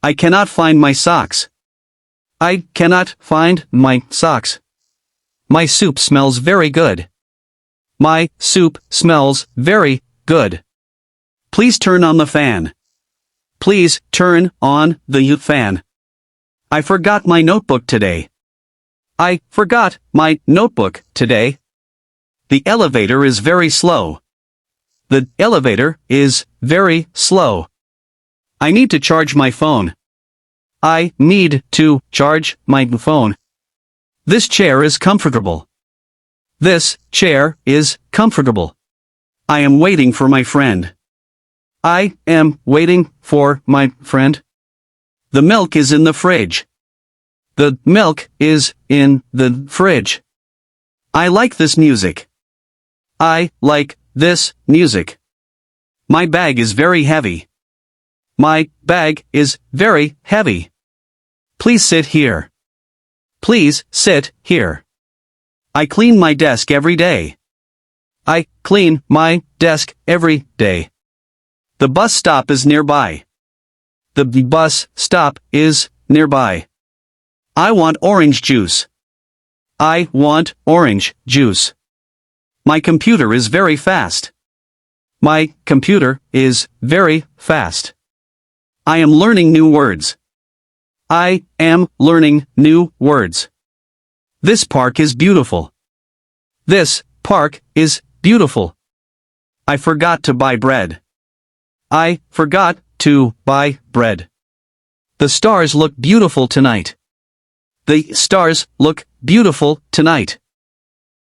I cannot find my socks. I cannot find my socks. My soup smells very good. My soup smells very good. Please turn on the fan. Please turn on the fan. I forgot my notebook today. I forgot my notebook today. The elevator is very slow. The elevator is very slow. I need to charge my phone. I need to charge my phone. This chair is comfortable. This chair is comfortable. I am waiting for my friend. I am waiting for my friend. The milk is in the fridge. The milk is in the fridge. I like this music. I like this music. My bag is very heavy. My bag is very heavy. Please sit here. Please sit here. I clean my desk every day. I clean my desk every day. The bus stop is nearby. The bus stop is nearby. I want orange juice. I want orange juice. My computer is very fast. My computer is very fast. I am learning new words. I am learning new words. This park is beautiful. This park is beautiful. I forgot to buy bread. I forgot to buy bread. The stars look beautiful tonight. The stars look beautiful tonight.